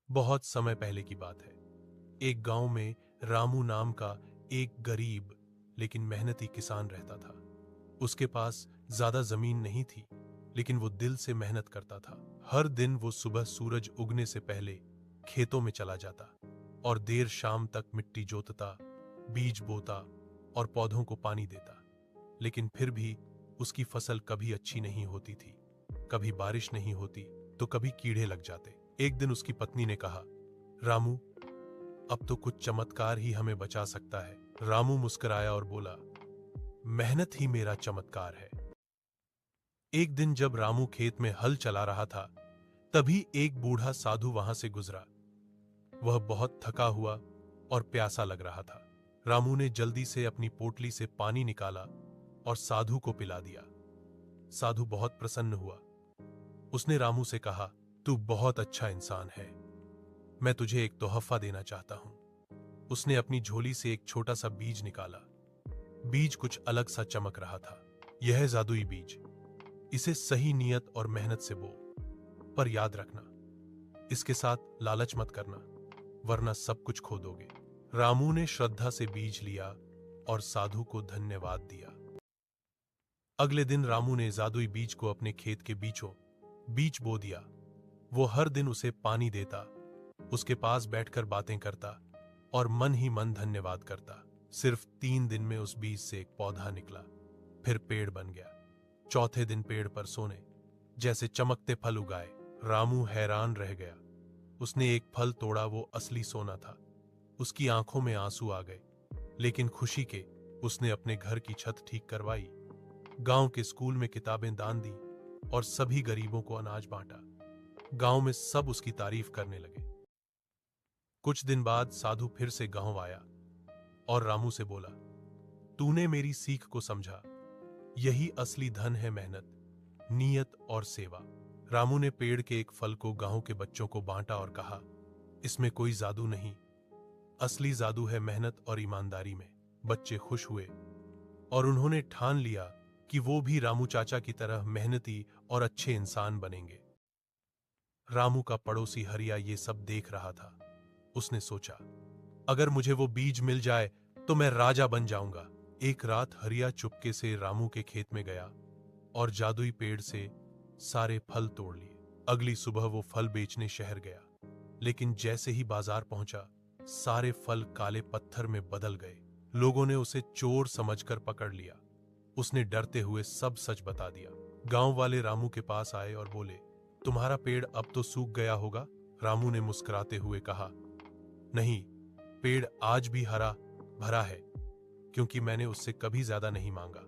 बहुत समय पहले की बात है। एक गांव में रामू नाम का एक गरीब लेकिन मेहनती किसान रहता था। उसके पास ज्यादा जमीन नहीं थी, लेकिन वो दिल से मेहनत करता था। हर दिन वो सुबह सूरज उगने से पहले खेतों में चला जाता और देर शाम तक मिट्टी जोतता, बीज बोता और पौधों को पानी देता। लेकिन फिर भी उसकी फसल कभी अच्छी नहीं होती थी। कभी बारिश नहीं होती तो कभी कीड़े लग जाते। एक दिन उसकी पत्नी ने कहा, रामू, अब तो कुछ चमत्कार ही हमें बचा सकता है। रामू मुस्कुराया और बोला, मेहनत ही मेरा चमत्कार है। एक दिन जब रामू खेत में हल चला रहा था, तभी एक बूढ़ा साधु वहां से गुजरा। वह बहुत थका हुआ और प्यासा लग रहा था। रामू ने जल्दी से अपनी पोटली से पानी निकाला और साधु को पिला दिया। साधु बहुत प्रसन्न हुआ। उसने रामू से कहा, तू बहुत अच्छा इंसान है, मैं तुझे एक तोहफा देना चाहता हूं। उसने अपनी झोली से एक छोटा सा बीज निकाला। बीज कुछ अलग सा चमक रहा था। यह जादुई बीज, इसे सही नियत और मेहनत से बो, पर याद रखना, इसके साथ लालच मत करना, वरना सब कुछ खो दोगे। रामू ने श्रद्धा से बीज लिया और साधु को धन्यवाद दिया। अगले दिन रामू ने जादुई बीज को अपने खेत के बीच बो दिया। वो हर दिन उसे पानी देता, उसके पास बैठकर बातें करता और मन ही मन धन्यवाद करता। सिर्फ 3 दिन में उस बीज से एक पौधा निकला, फिर पेड़ बन गया। चौथे दिन पेड़ पर सोने जैसे चमकते फल उगाए। रामू हैरान रह गया। उसने एक फल तोड़ा, वो असली सोना था। उसकी आंखों में आंसू आ गए, लेकिन खुशी के उसने अपने घर की छत ठीक करवाई, गांव के स्कूल में किताबें दान दी और सभी गरीबों को अनाज बांटा। गांव में सब उसकी तारीफ करने लगे। कुछ दिन बाद साधु फिर से गांव आया और रामू से बोला, तूने मेरी सीख को समझा। यही असली धन है, मेहनत, नियत और सेवा। रामू ने पेड़ के एक फल को गांव के बच्चों को बांटा और कहा, इसमें कोई जादू नहीं, असली जादू है मेहनत और ईमानदारी में। बच्चे खुश हुए और उन्होंने ठान लिया कि वो भी रामू चाचा की तरह मेहनती और अच्छे इंसान बनेंगे। रामू का पड़ोसी हरिया ये सब देख रहा था। उसने सोचा, अगर मुझे वो बीज मिल जाए तो मैं राजा बन जाऊंगा। एक रात हरिया चुपके से रामू के खेत में गया और जादुई पेड़ से सारे फल तोड़ लिए। अगली सुबह वो फल बेचने शहर गया, लेकिन जैसे ही बाजार पहुंचा, सारे फल काले पत्थर में बदल गए। लोगों ने उसे चोर समझकर पकड़ लिया। उसने डरते हुए सब सच बता दिया। गांव वाले रामू के पास आए और बोले, तुम्हारा पेड़ अब तो सूख गया होगा। रामू ने मुस्कुराते हुए कहा, नहीं, पेड़ आज भी हरा भरा है, क्योंकि मैंने उससे कभी ज्यादा नहीं मांगा।